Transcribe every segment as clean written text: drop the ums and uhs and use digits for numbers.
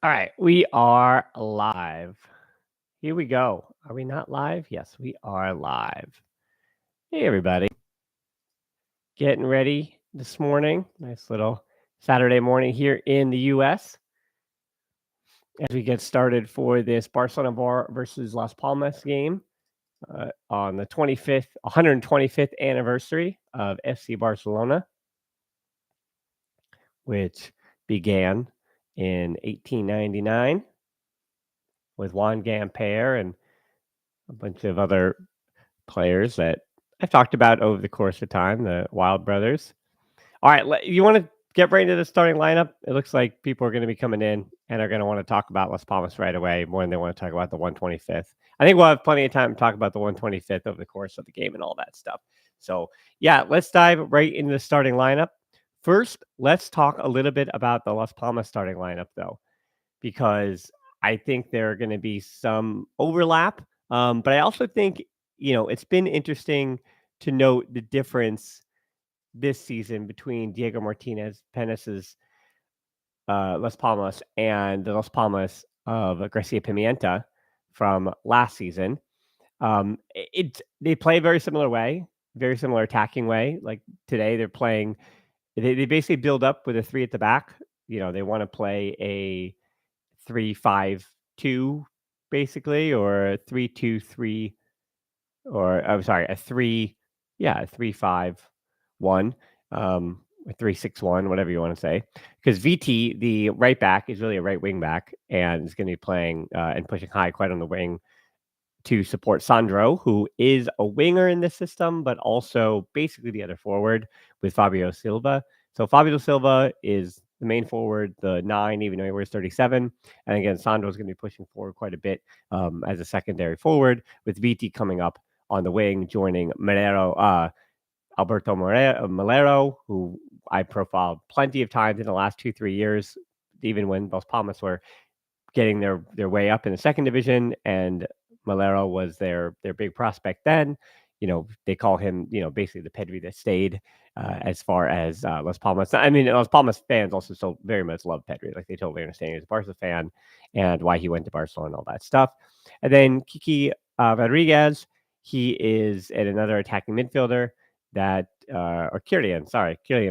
All right, we are live. Here we go. Are we not live? Yes, we are live. Hey, everybody. Getting ready this morning. Nice little Saturday morning here in the U.S. as we get started for this Barcelona versus Las Palmas game on the 125th anniversary of FC Barcelona, which began in 1899 with Juan Gamper and a bunch of other players that I've talked about over the course of time, the Wild Brothers. All right, you want to get right into the starting lineup? It looks like people are going to be coming in and are going to want to talk about Las Palmas right away more than they want to talk about the 125th. I think we'll have plenty of time to talk about the 125th over the course of the game and all that stuff. So, yeah, let's dive right into the starting lineup. First, let's talk a little bit about the Las Palmas starting lineup, though, because I think there are going to be some overlap. But I also think, it's been interesting to note the difference this season between Diego Martinez Peñas's Las Palmas and the Las Palmas of Garcia Pimienta from last season. They play a very similar way, very similar attacking way. Like today, they're playing. They basically build up with a three at the back. They want to play a 3-5-2 basically, or a 3-2-3, or I'm sorry, a 3-5-1, or 3-6-1, whatever you want to say. Because VT, the right back, is really a right wing back and is going to be playing and pushing high quite on the wing to support Sandro, who is a winger in this system, but also basically the other forward with Fabio Silva. So Fabio Silva is the main forward, the 9, even though he wears 37. And again, Sandro is going to be pushing forward quite a bit as a secondary forward, with VT coming up on the wing, joining Alberto Malero, who I profiled plenty of times in the last 2-3 years, even when Las Palmas were getting their way up in the second division, and Malero was their big prospect then. They call him, basically the Pedri that stayed as far as Las Palmas. I mean, Las Palmas fans also still very much love Pedri. Like, they totally understand he's a Barca fan and why he went to Barcelona and all that stuff. And then Kiki Rodriguez, he is another attacking midfielder that, or Kylian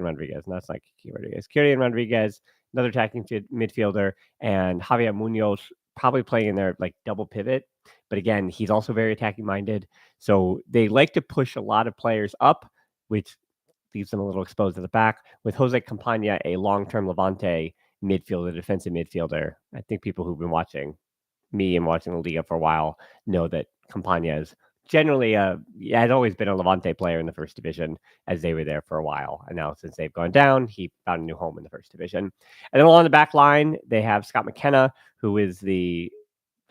Rodriguez. No, it's not Kiki Rodriguez. Kylian Rodriguez, another attacking midfielder, and Javier Munoz probably playing in their like double pivot. But again, he's also very attacking minded. So they like to push a lot of players up, which leaves them a little exposed at the back. With Jose Campagna, a long-term Levante midfielder, defensive midfielder. I think people who've been watching me and watching the Liga for a while know that Campagna is generally has always been a Levante player in the first division, as they were there for a while. And now since they've gone down, he found a new home in the first division. And then along the back line, they have Scott McKenna, who is the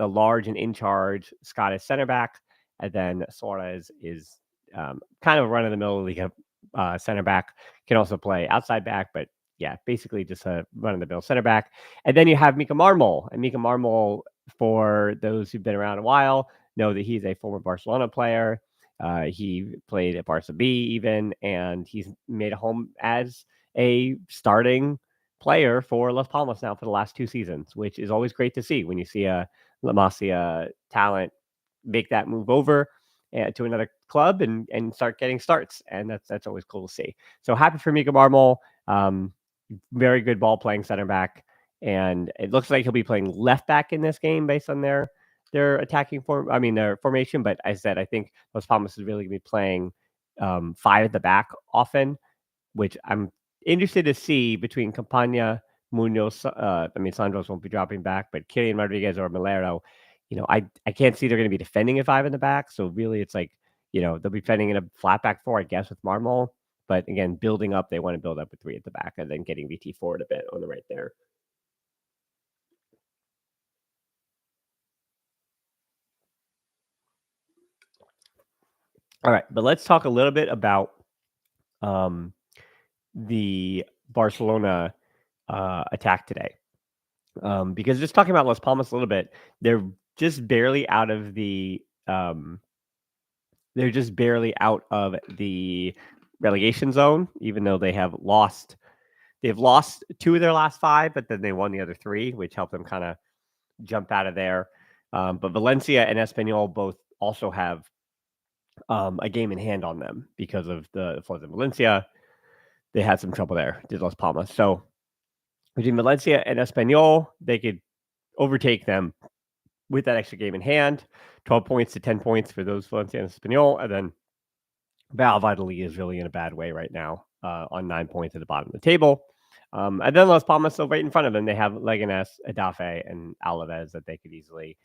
large and in charge Scottish center back. And then Suarez is kind of run of the mill Liga center back, can also play outside back, but yeah, basically just a run of the mill center back. And then you have Mika Marmol. And Mika Marmol, for those who've been around a while, know that he's a former Barcelona player. He played at Barca B even, and he's made a home as a starting player for Las Palmas now for the last 2 seasons, which is always great to see when you see a La Masia talent make that move over to another club and start getting starts. And that's always cool to see. So happy for Mika Marmol. Very good ball playing center back. And it looks like he'll be playing left back in this game based on their attacking their formation. But as I said, I think Las Palmas is really going to be playing 5 at the back often, which I'm interested to see between Campagna, Munoz. Sandros won't be dropping back, but Kylian Rodriguez or Malero, I can't see they're going to be defending at 5 in the back. So really, it's like, they'll be defending in a flat back 4, I guess, with Marmol. But again, building up, they want to build up with 3 at the back and then getting VT forward a bit on the right there. All right, but let's talk a little bit about the Barcelona attack today. Because just talking about Las Palmas a little bit, they're just barely out of the relegation zone, even though they have lost They've lost 2 of their last 5, but then they won the other 3, which helped them kinda jump out of there. But Valencia and Espanyol both also have a game in hand on them because of the floods in Valencia. They had some trouble there, did Las Palmas. So between Valencia and Espanyol, they could overtake them with that extra game in hand. 12 points to 10 points for those Valencia and Espanyol. And then Valladolid is really in a bad way right now on 9 points at the bottom of the table. And then Las Palmas, so right in front of them, they have Leganes, Edafe, and Alaves that they could easily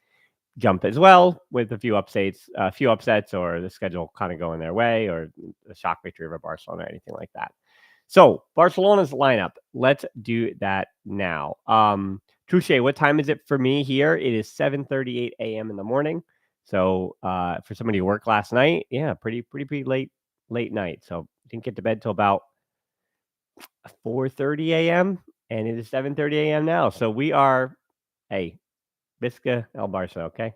jump as well with a few upsets, or the schedule kind of going their way, or the shock victory over Barcelona or anything like that. So Barcelona's lineup. Let's do that now. Touche, what time is it for me here? It is 7:38 a.m. in the morning. So for somebody who worked last night, yeah, pretty late night. So didn't get to bed till about 4:30 a.m. and it is 7:30 a.m. now. So we are, hey, Visca El Barça, okay?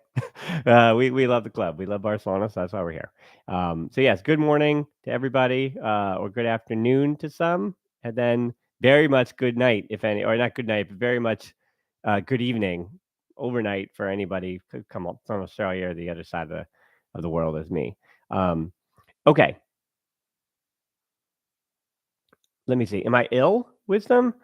We love the club. We love Barcelona, so that's why we're here. So yes, good morning to everybody, or good afternoon to some, and then very much good night, if any, or not good night, but very much good evening, overnight for anybody could come up from Australia or the other side of the world as me. Okay, let me see. Am I ill, Wisdom?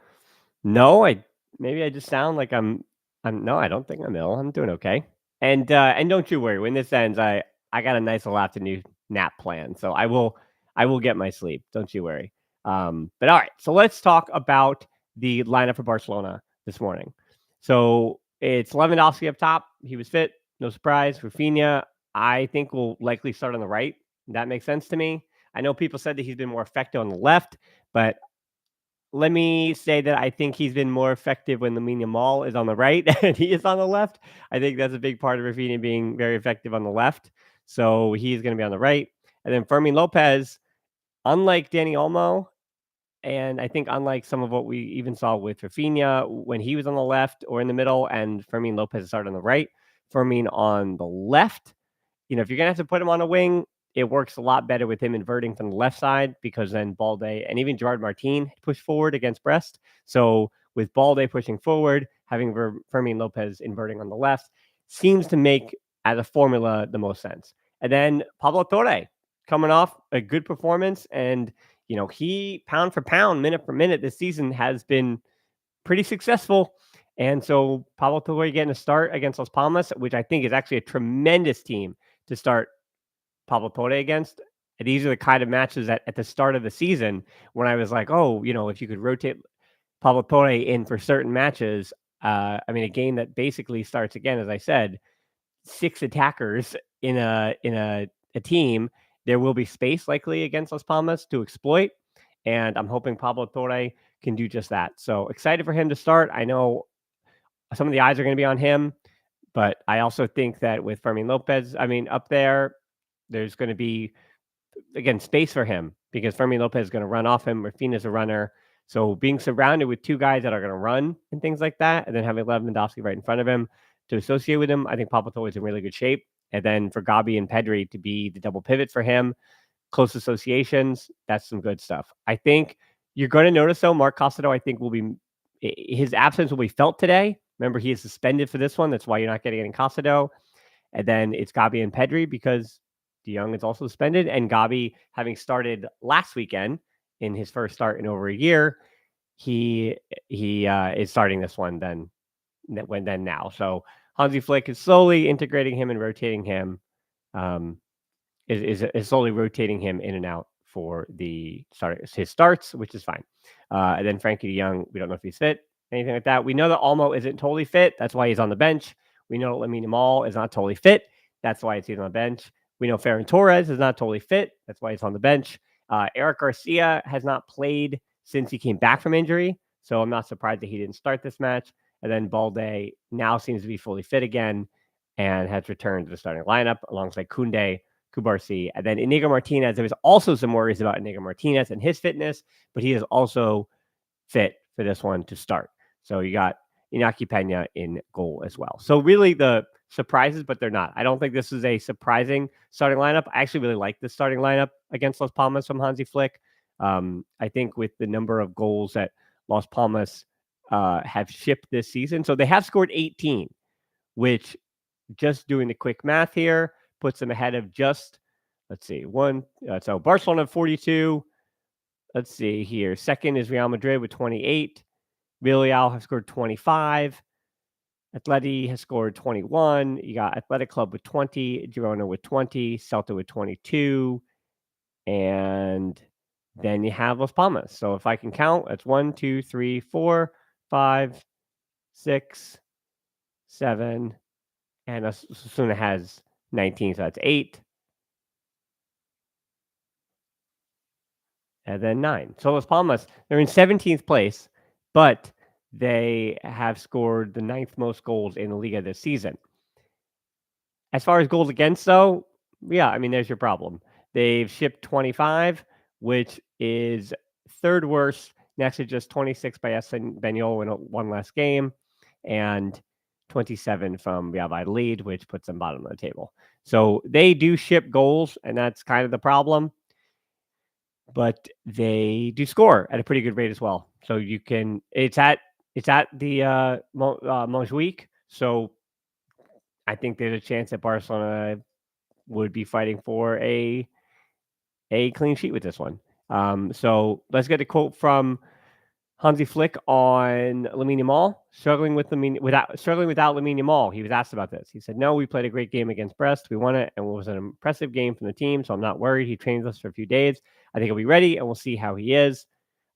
No, maybe I just sound like I'm no, I don't think I'm ill. I'm doing okay. And don't you worry. When this ends, I got a nice little afternoon nap plan, so I will get my sleep. Don't you worry. But all right, so let's talk about the lineup for Barcelona this morning. So it's Lewandowski up top. He was fit, no surprise. Rafinha, I think, will likely start on the right. That makes sense to me. I know people said that he's been more effective on the left, but let me say that I think he's been more effective when Lamine Yamal is on the right and he is on the left. I think that's a big part of Rafinha being very effective on the left. So he's going to be on the right. And then Fermin Lopez, unlike Danny Olmo, and I think unlike some of what we even saw with Rafinha when he was on the left or in the middle and Fermin Lopez started on the right, Fermin on the left, if you're gonna have to put him on a wing, it works a lot better with him inverting from the left side because then Balde and even Gerard Martin push forward against Brest. So with Balde pushing forward, having Fermin Lopez inverting on the left seems to make as a formula the most sense. And then Pablo Torre coming off a good performance, and he pound for pound, minute for minute this season has been pretty successful. And so Pablo Torre getting a start against Las Palmas, which I think is actually a tremendous team to start Pablo Torre against. These are the kind of matches that at the start of the season when I was like, oh, if you could rotate Pablo Torre in for certain matches, a game that basically starts again, as I said, 6 attackers in a team, there will be space likely against Las Palmas to exploit. And I'm hoping Pablo Torre can do just that. So excited for him to start. I know some of the eyes are going to be on him, but I also think that with Fermin Lopez, up there's going to be, again, space for him because Fermin Lopez is going to run off him. Rafinha's a runner. So being surrounded with 2 guys that are going to run and things like that, and then having Lewandowski right in front of him to associate with him, I think Pablo Torre is in really good shape. And then for Gabi and Pedri to be the double pivot for him, close associations, that's some good stuff. I think you're going to notice, though, Mark Costello, I think his absence will be felt today. Remember, he is suspended for this one. That's why you're not getting Costello. And then it's Gabi and Pedri because De Jong is also suspended. And Gabi, having started last weekend in his first start in over a year, he is starting this one now. So Hansi Flick is slowly integrating him and rotating him. Is slowly rotating him in and out for his starts, which is fine. And then Frankie De Jong, we don't know if he's fit, anything like that. We know that Olmo isn't totally fit. That's why he's on the bench. We know Lamine Yamal is not totally fit. That's why he's on the bench. We know Ferran Torres is not totally fit. That's why he's on the bench. Eric Garcia has not played since he came back from injury, so I'm not surprised that he didn't start this match. And then Balde now seems to be fully fit again and has returned to the starting lineup alongside Koundé, Kubarsi, and then Inigo Martinez. There was also some worries about Inigo Martinez and his fitness, but he is also fit for this one to start. So you got Iñaki Peña in goal as well. So really the surprises, but they're not. I don't think this is a surprising starting lineup. I actually really like the starting lineup against Las Palmas from Hansi Flick. I think with the number of goals that Las Palmas have shipped this season. So they have scored 18, which, just doing the quick math here, puts them ahead of just, let's see, so Barcelona 42. Let's see here. Second is Real Madrid with 28. Villarreal have scored 25. Atleti has scored 21. You got Athletic Club with 20, Girona with 20, Celta with 22, and then you have Las Palmas. So if I can count, that's 1, 2, 3, 4, 5, 6, 7, and Osasuna has 19, so that's 8, and then 9. So Las Palmas, they're in 17th place, but they have scored the 9th most goals in the Liga this season. As far as goals against, though, yeah, I mean, there's your problem. They've shipped 25, which is third worst, next to just 26 by Espanyol in one less game, and 27 from Real Valladolid, which puts them bottom of the table. So they do ship goals, and that's kind of the problem. But they do score at a pretty good rate as well. So you can, it's at the Montjuic. So I think there's a chance that Barcelona would be fighting for a clean sheet with this one. So let's get a quote from Hansi Flick on Lamine Yamal, struggling without Lamine Yamal. He was asked about this. He said, "No, we played a great game against Brest. We won it, and it was an impressive game from the team. So I'm not worried. He trains us for a few days. I think he'll be ready, and we'll see how he is."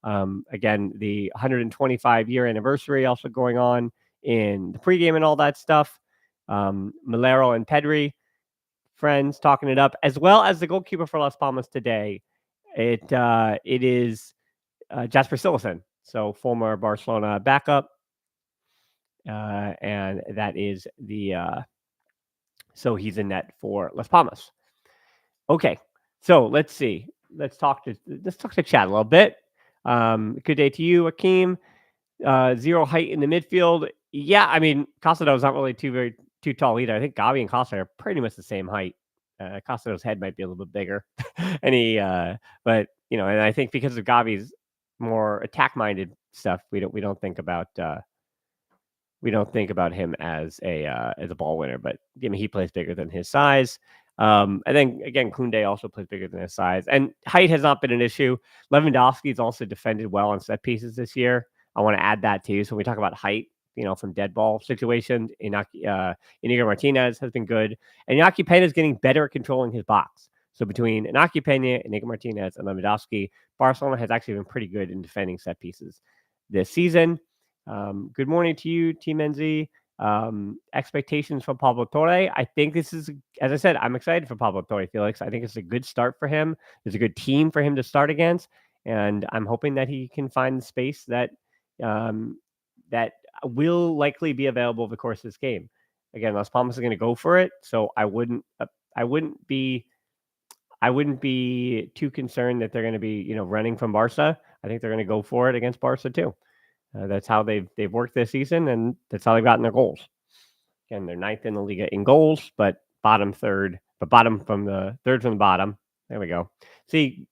Again, the 125-year anniversary also going on in the pregame and all that stuff. Malero and Pedri, friends, talking it up, as well as the goalkeeper for Las Palmas today. It is Jasper Cillessen, so former Barcelona backup, and that is so he's in net for Las Palmas. Okay, so let's see. Let's talk to Chad a little bit. Good day to you, Akeem. Zero height in the midfield. Yeah, I mean, Casado's not really too tall either. I think Gavi and Costa are pretty much the same height. Casado's head might be a little bit bigger, and but and I think because of Gavi's more attack-minded stuff, we don't think about him as a ball winner. But I mean, he plays bigger than his size. And then again, Koundé also plays bigger than his size, and height has not been an issue. Lewandowski's also defended well on set pieces this year. I want to add that too. So when we talk about height, from dead ball situations, Inigo Martinez has been good, and Iñaki Peña is getting better at controlling his box. So between Iñaki Peña, Inigo Martinez, and Lewandowski, Barcelona has actually been pretty good in defending set pieces this season. Good morning to you, Team NZ. Expectations for Pablo Torre. I think this is, as I said, I'm excited for Pablo Torre, Felix. I think it's a good start for him. There's a good team for him to start against, and I'm hoping that he can find the space that that will likely be available over the course of this game. Again, Las Palmas are going to go for it, so I wouldn't be too concerned that they're going to be running from Barca. I think they're going to go for it against Barca too. That's how they've worked this season, and that's how they've gotten their goals. Again, they're 9th in the Liga in goals, but bottom from the third from the bottom. There we go. See,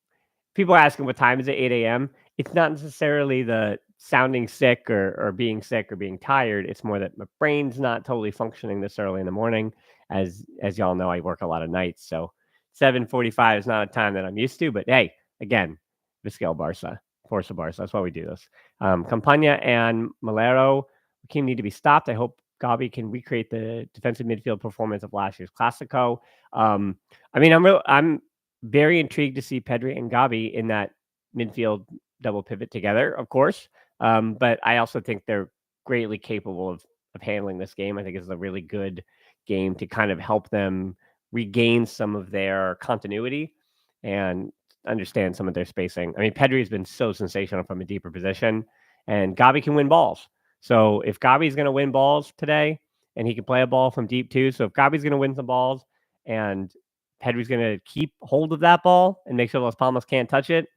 people are asking what time is it, 8 a.m. It's not necessarily the sounding sick or being sick or being tired. It's more that my brain's not totally functioning this early in the morning. As y'all know, I work a lot of nights, so 7:45 is not a time that I'm used to. But hey, again, Vizquel Barca, Forza Barca. That's why we do this. Campagna and Malero need to be stopped. I hope Gavi can recreate the defensive midfield performance of last year's Clasico. I mean, I'm very intrigued to see Pedri and Gavi in that midfield double pivot together, of course. But I also think they're greatly capable of handling this game. I think it's a really good game to kind of help them regain some of their continuity and understand some of their spacing. I mean, Pedri has been so sensational from a deeper position, and Gavi can win balls. So if Gavi's going to win balls today, and he can play a ball from deep too, so if Gavi's going to win some balls and Pedri's going to keep hold of that ball and make sure Las Palmas can't touch it,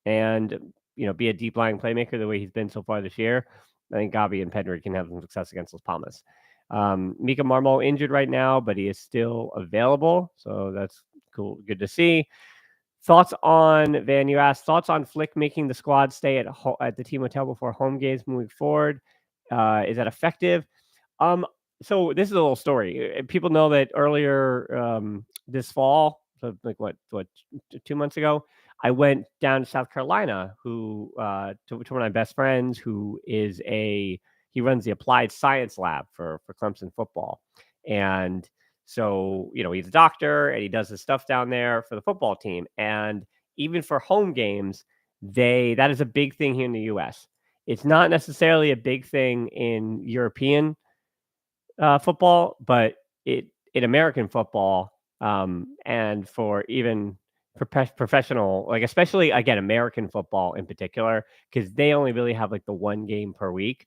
and be a deep lying playmaker the way he's been so far this year, I think Gavi and Pedri can have some success against Las Palmas. Mika Marmo injured right now, but he is still available, so that's cool. Good to see. Thoughts on Van, you asked, thoughts on Flick making the squad stay at the team hotel before home games moving forward? Is that effective? Um, so this is a little story. People know that earlier this fall, so like what 2 months ago, I went down to South Carolina, to one of my best friends, he runs the applied science lab for Clemson football, and so he's a doctor and he does his stuff down there for the football team, and even for home games, that is a big thing here in the U.S. It's not necessarily a big thing in European football, but in American football, and for even professional, like especially again American football in particular, because they only really have like the one game per week.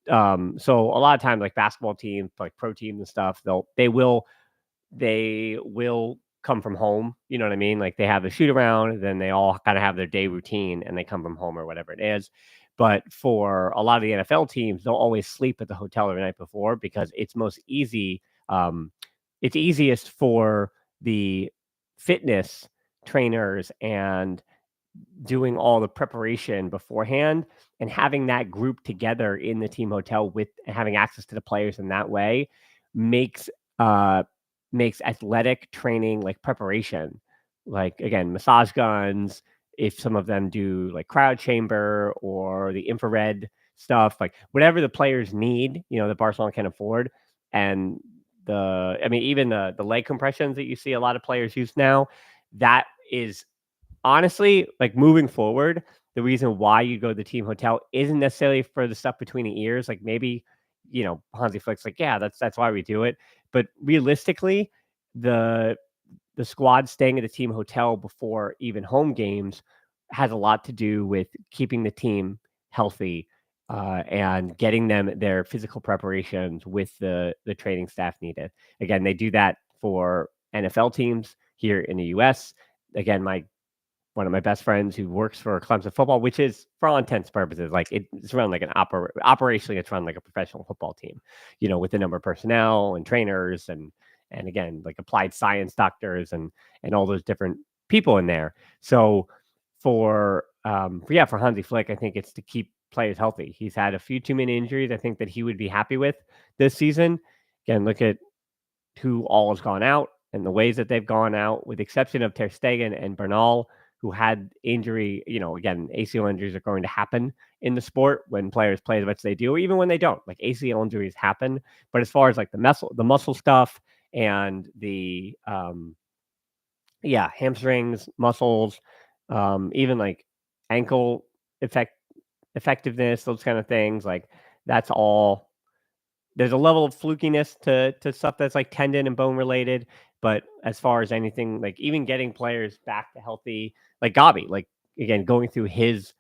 So a lot of times, like basketball teams, like pro teams and stuff, they will come from home. You know what I mean? Like they have the shoot around, then they all kind of have their day routine, and they come from home or whatever it is. But for a lot of the NFL teams, they'll always sleep at the hotel the night before because it's most easy. It's easiest for the fitness trainers and doing all the preparation beforehand and having that group together in the team hotel with having access to the players in that way makes uh makes athletic training like preparation, like again massage guns, if some of them do like crowd chamber or the infrared stuff, like whatever the players need, that Barcelona can afford. And even the leg compressions that you see a lot of players use now, that is honestly, like moving forward, the reason why you go to the team hotel isn't necessarily for the stuff between the ears. Like maybe, Hansi Flick's like, yeah, that's why we do it. But realistically, the the squad staying at the team hotel before even home games has a lot to do with keeping the team healthy, and getting them their physical preparations with the training staff needed. Again, they do that for NFL teams here in the U.S. Again, one of my best friends who works for Clemson football, which is for all intents and purposes, like it's run like operationally, it's run like a professional football team, with the number of personnel and trainers and again, like applied science doctors and all those different people in there. So for Hansi Flick, I think it's to keep players healthy. He's had a few too many injuries, I think, that he would be happy with this season. Again, look at who all has gone out and the ways that they've gone out, with the exception of Ter Stegen and Bernal, who had injury. Again, ACL injuries are going to happen in the sport when players play as much as they do, or even when they don't. Like ACL injuries happen, but as far as like the muscle stuff and hamstrings, muscles, even like ankle effectiveness, those kind of things, like that's all. There's a level of flukiness to stuff that's like tendon and bone related, but as far as anything, like even getting players back to healthy, like Gavi, like again, going through his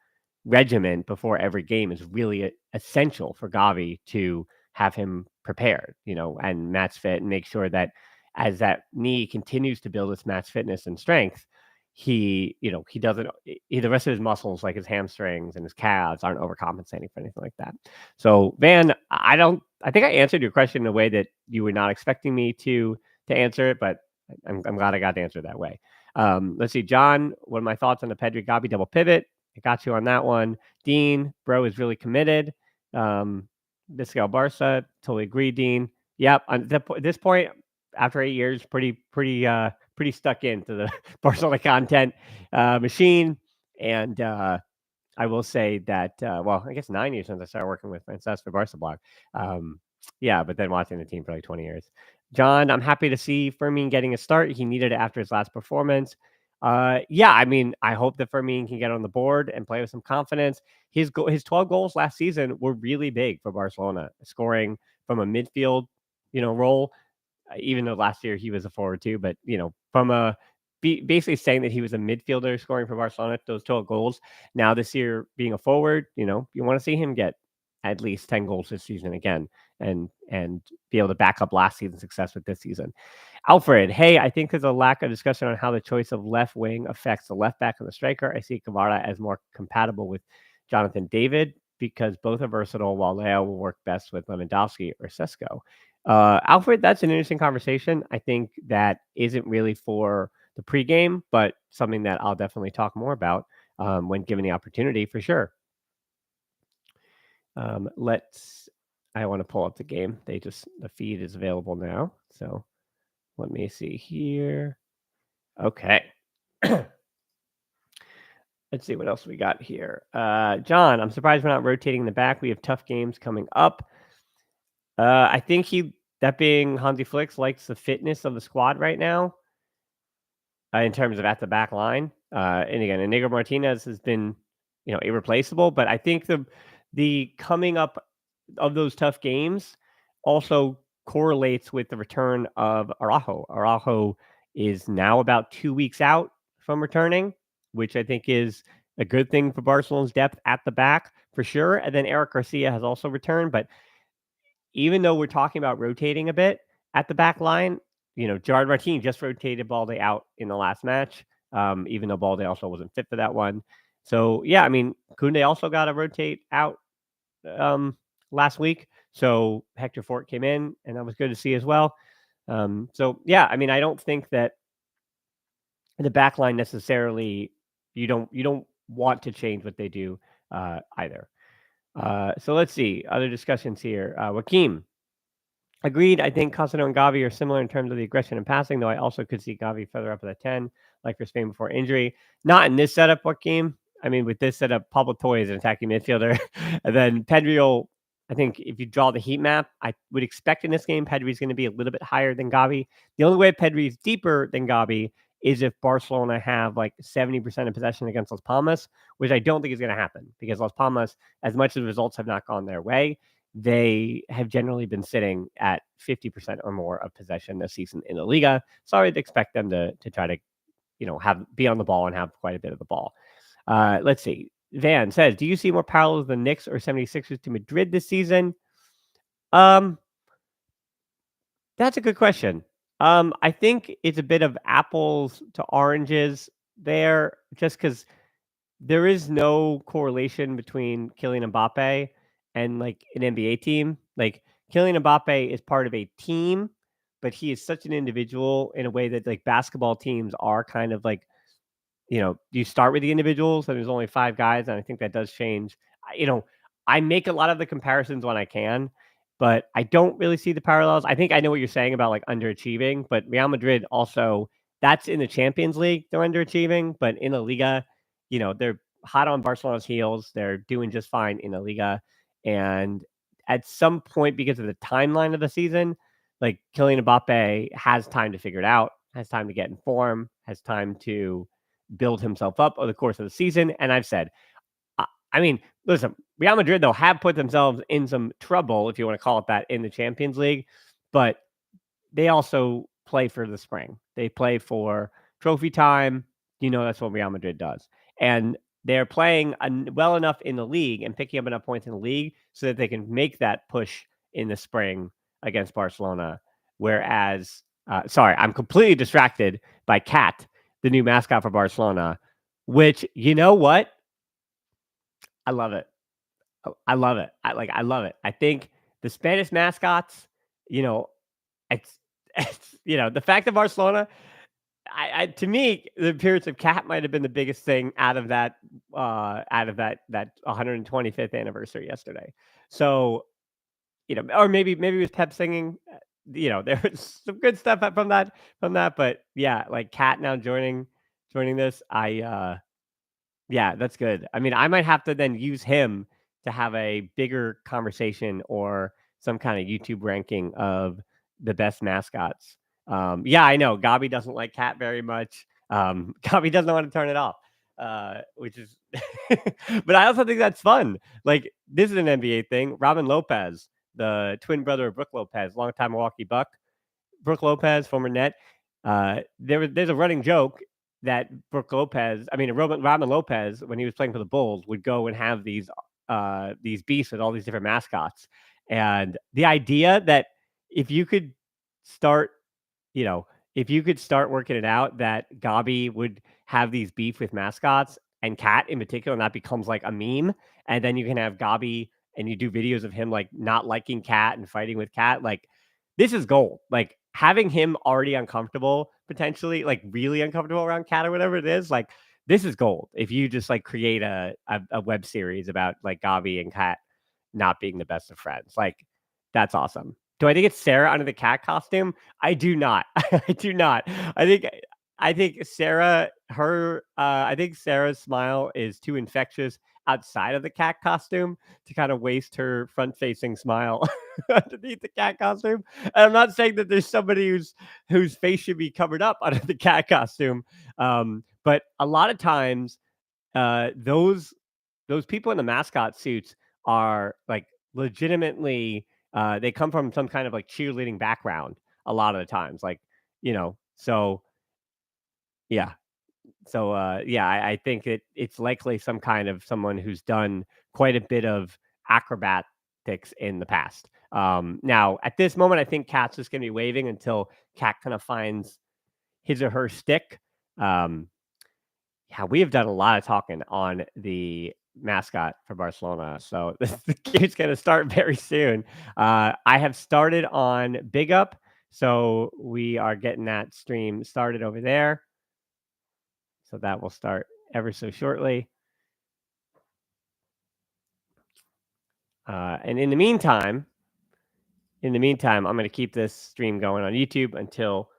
regimen before every game is really essential for Gavi to have him prepared, and match fit, and make sure that as that knee continues to build its match fitness and strength, he doesn't, the rest of his muscles, like his hamstrings and his calves, aren't overcompensating for anything like that. So Van, I think I answered your question in a way that you were not expecting me to answer it, but I'm glad I got to answer it that way. Let's see, John, what are my thoughts on the Pedri Gabi double pivot? I got you on that one. Dean, bro is really committed. Vizquel Barca, totally agree, Dean. Yep, this point, after 8 years, pretty stuck into the Barcelona content machine. And I will say that, I guess 9 years since I started working with Francesc for Barca Blog. Yeah, but then watching the team for like 20 years. John, I'm happy to see Fermin getting a start. He needed it after his last performance. I hope that Fermin can get on the board and play with some confidence. His 12 goals last season were really big for Barcelona, scoring from a midfield, role, even though last year he was a forward too, but from basically saying that he was a midfielder scoring for Barcelona, those 12 goals. Now this year being a forward, you want to see him get at least 10 goals this season again, and be able to back up last season's success with this season. Alfred, hey, I think there's a lack of discussion on how the choice of left wing affects the left back and the striker. I see Kvara as more compatible with Jonathan David because both are versatile, while Leo will work best with Lewandowski or Sesko. Alfred, that's an interesting conversation. I think that isn't really for the pregame, but something that I'll definitely talk more about when given the opportunity for sure. I want to pull up the game. The feed is available now. So let me see here. Okay. Let's see what else we got here. John, I'm surprised we're not rotating in the back. We have tough games coming up. I think that being Hansi Flick likes the fitness of the squad right now in terms of at the back line. And again, Inigo Martinez has been, irreplaceable. But I think the coming up of those tough games also correlates with the return of Araujo. Araujo is now about 2 weeks out from returning, which I think is a good thing for Barcelona's depth at the back for sure. And then Eric Garcia has also returned. But even though we're talking about rotating a bit at the back line, Gerard Martin just rotated Balde out in the last match, even though Balde also wasn't fit for that one. So, yeah, I mean, Koundé also got to rotate out last week. So Hector Fort came in, and that was good to see as well. So, yeah, I mean, I don't think that the back line necessarily, you don't want to change what they do either. So let's see. Other discussions here. Joaquim. Agreed. I think Cosano and Gavi are similar in terms of the aggression and passing, though I also could see Gavi further up at the 10, like for Spain before injury. Not in this setup, Joaquim. I mean, with this setup, Pablo Toy is an attacking midfielder. And then Pedri, I think if you draw the heat map, I would expect in this game, Pedri's going to be a little bit higher than Gavi. The only way Pedri is deeper than Gavi is if Barcelona have like 70% of possession against Las Palmas, which I don't think is going to happen because Las Palmas, as much as the results have not gone their way, they have generally been sitting at 50% or more of possession this season in the Liga. So I would expect them to try to, be on the ball and have quite a bit of the ball. Let's see. Van says, do you see more parallels than Knicks or 76ers to Madrid this season? That's a good question. I think it's a bit of apples to oranges there, just because there is no correlation between Kylian Mbappe and like an NBA team. Like Kylian Mbappe is part of a team, but he is such an individual in a way that like basketball teams are kind of like, you start with the individuals and there's only 5 guys. And I think that does change. I make a lot of the comparisons when I can, but I don't really see the parallels. I think I know what you're saying about like underachieving, but Real Madrid also, that's in the Champions League, they're underachieving, but in La Liga, they're hot on Barcelona's heels. They're doing just fine in La Liga. And at some point, because of the timeline of the season, like Kylian Mbappe has time to figure it out, has time to get in form, has time to build himself up over the course of the season. And I've said, I mean, listen, Real Madrid, though, have put themselves in some trouble, if you want to call it that, in the Champions League, but they also play for the spring. They play for trophy time. That's what Real Madrid does. And they're playing well enough in the league and picking up enough points in the league so that they can make that push in the spring against Barcelona. Whereas, sorry, I'm completely distracted by Cat, the new mascot for Barcelona, which, you know what? I love it. I love it. I love it. I think the Spanish mascots, it's, the fact that Barcelona, to me, the appearance of Cat might have been the biggest thing out of that 125th anniversary yesterday. So, or maybe it was Pep singing. There was some good stuff from that. But yeah, like Cat now joining this. Yeah, that's good. I mean, I might have to then use him to have a bigger conversation or some kind of YouTube ranking of the best mascots. Yeah, I know Gabi doesn't like Cat very much. Gabi doesn't want to turn it off, which is. But I also think that's fun. Like this is an NBA thing. Robin Lopez, the twin brother of Brooke Lopez, longtime Milwaukee Buck. Brooke Lopez, former net. There's a running joke that Robin Lopez, when he was playing for the Bulls, would go and have these beefs with all these different mascots. And the idea that if you could start, working it out, that Gabi would have these beef with mascots and Cat in particular, and that becomes like a meme. And then you can have Gabi and you do videos of him like not liking Cat and fighting with Cat. Like this is gold. Like having him already uncomfortable, potentially, like, really uncomfortable around Cat or whatever it is, like, this is gold. If you just, like, create a web series about, like, Gabi and Cat not being the best of friends, like, that's awesome. Do I think it's Sarah under the cat costume? I do not. I do not. I think I think Sarah, I think Sarah's smile is too infectious outside of the cat costume to kind of waste her front-facing smile underneath the cat costume. And I'm not saying that there's somebody whose face should be covered up under the cat costume, but a lot of times, those people in the mascot suits are like legitimately, they come from some kind of like cheerleading background a lot of the times, like, so yeah. So, yeah, I think it's likely some kind of someone who's done quite a bit of acrobatics in the past. Now, at this moment, I think Cat's just going to be waving until Cat kind of finds his or her stick. Um, yeah, we have done a lot of talking on the mascot for Barcelona, so the game's going to start very soon. I have started on Big Up, so we are getting that stream started over there. So that will start ever so shortly. And in the meantime, I'm going to keep this stream going on YouTube until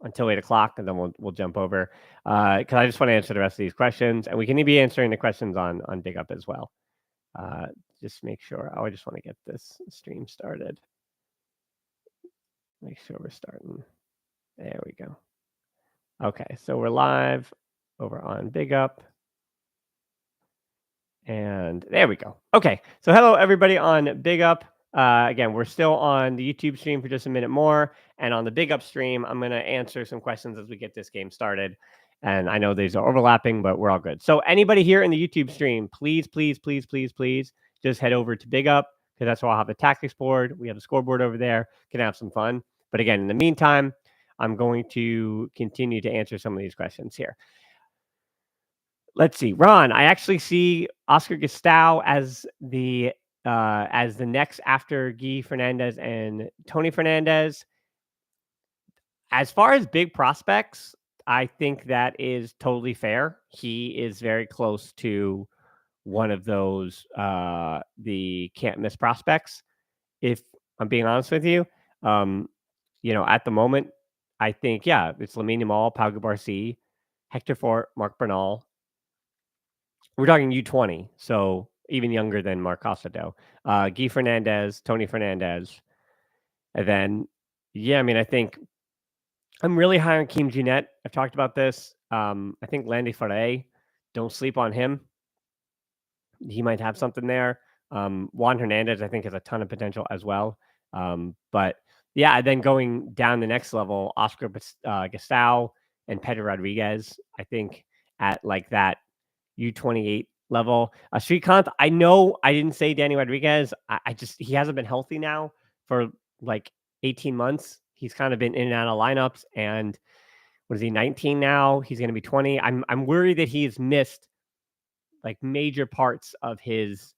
8 o'clock, and then we'll jump over because I just want to answer the rest of these questions, and we can be answering the questions on Big Up as well. Just make sure. I just want to get this stream started. Make sure we're starting. There we go. Okay, so we're live over on Big Up. And there we go. Okay, so hello everybody on Big Up. Again, we're still on the YouTube stream for just a minute more, and on the Big Up stream, I'm going to answer some questions as we get this game started. And I know these are overlapping, but we're all good. So anybody here in the YouTube stream, please, please, please, please, please, just head over to Big Up because that's where I'll have the tactics board. We have the scoreboard over there. Can have some fun. But again, in the meantime, I'm going to continue to answer some of these questions here. Let's see, Ron. I actually see Oscar Gustavo as the next after Guy Fernandez and Tony Fernandez. As far as big prospects, I think that is totally fair. He is very close to one of those the can't miss prospects. If I'm being honest with you, at the moment, I think it's Lamine Yamal, Pau Gasol, Hector Fort, Mark Bernal. We're talking U20, so even younger than Mark Costato. Guy Fernandez, Tony Fernandez. And then, I think I'm really high on Keem Jeanette. I've talked about this. I think Landy Faray, don't sleep on him. He might have something there. Juan Hernandez, I think, has a ton of potential as well. But then going down the next level, Oscar Gustavo and Pedro Rodriguez, I think at like that U28 level. Srikanth, I know I didn't say Danny Rodriguez. He hasn't been healthy now for like 18 months. He's kind of been in and out of lineups. And what is he, 19 now? He's going to be 20. I'm worried that he's missed like major parts of his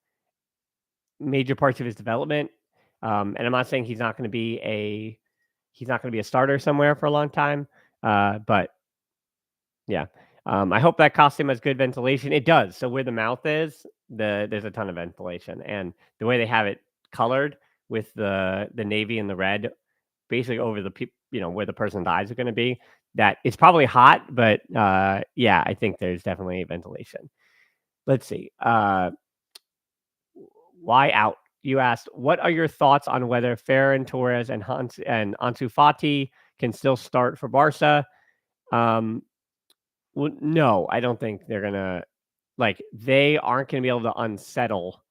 development. And I'm not saying he's not going to be a starter somewhere for a long time. But yeah. I hope that costume has good ventilation. It does. So where the mouth is, there's a ton of ventilation, and the way they have it colored with the navy and the red, basically over the where the person's eyes are going to be, that it's probably hot, but I think there's definitely ventilation. Let's see. Why out? You asked, what are your thoughts on whether Ferran Torres and Ansu Fati can still start for Barca? Well, no, I don't think they're gonna they aren't gonna be able to unsettle.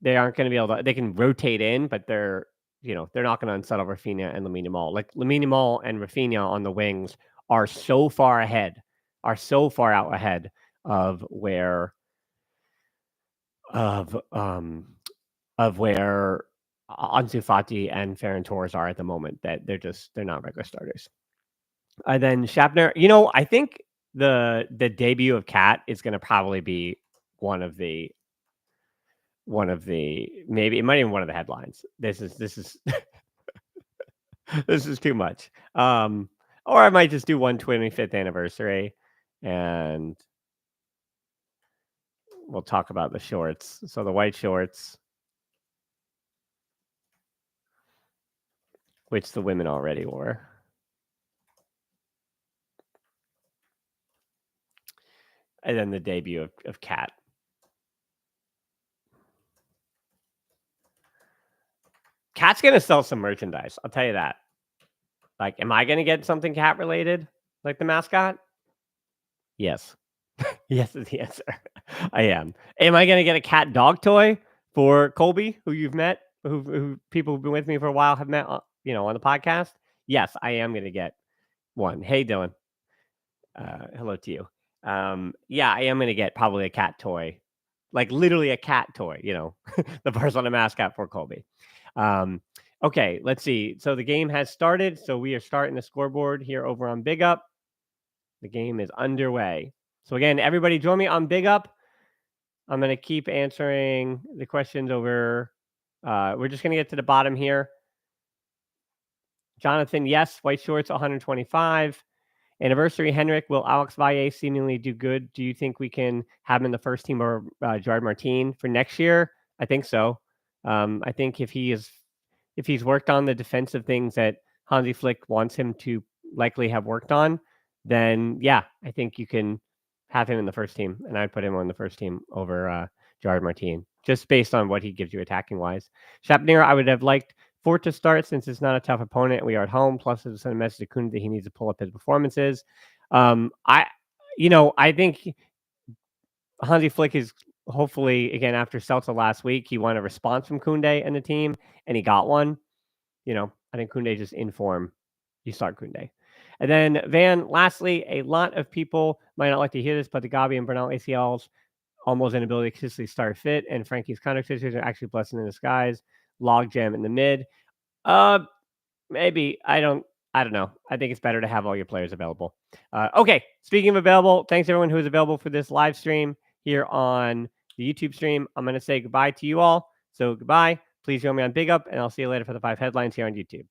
They aren't gonna be able to. They can rotate in, but they're not gonna unsettle Rafinha and Lamine Yamal. Like Lamine Yamal and Rafinha on the wings are so far out ahead of where Ansu Fati and Ferran Torres are at the moment. That they're not regular starters. And then Schaffner, I think the debut of Cat is going to probably be one of the maybe it might even one of the headlines. This is This is too much. Or I might just do 125th anniversary, and we'll talk about the shorts. So the white shorts, which the women already wore. And then the debut of Cat. Cat's gonna sell some merchandise. I'll tell you that. Like, am I gonna get something cat related, like the mascot? Yes. Yes is the answer. I am. Am I gonna get a cat dog toy for Colby, who you've met, who people who've been with me for a while have met, on the podcast? Yes, I am gonna get one. Hey, Dylan. Hello to you. Yeah, I am gonna get probably a cat toy, like literally a cat toy. The Barcelona mascot for Colby. Okay, let's see. So the game has started. So we are starting the scoreboard here over on Big Up. The game is underway. So again, everybody join me on Big Up. I'm going to keep answering the questions over. We're just going to get to the bottom here. Jonathan, yes. White shorts, 125. Anniversary, Henrik. Will Alex Valle seemingly do good? Do you think we can have him in the first team or Gerard Martin for next year? I think so. I think if he's worked on the defensive things that Hansi Flick wants him to likely have worked on, then yeah, I think you can have him in the first team, and I'd put him on the first team over Gerard Martin, just based on what he gives you attacking wise. Shapner, I would have liked Fort to start since it's not a tough opponent. We are at home. Plus, it's a message to Kuhn that he needs to pull up his performances. I think Hansi Flick is hopefully, again, after Celta last week, he wanted a response from Koundé and the team, and he got one. I think Koundé just in form. You start Koundé. And then Van, lastly, a lot of people might not like to hear this, but the Gabi and Bernal ACLs almost inability to consistently start fit, and Frankie's contract issues are actually blessing in disguise. Logjam in the mid. Maybe I don't know. I think it's better to have all your players available. Okay, speaking of available, thanks everyone who is available for this live stream here on the YouTube stream. I'm going to say goodbye to you all. So goodbye. Please join me on Big Up, and I'll see you later for the 5 headlines here on YouTube.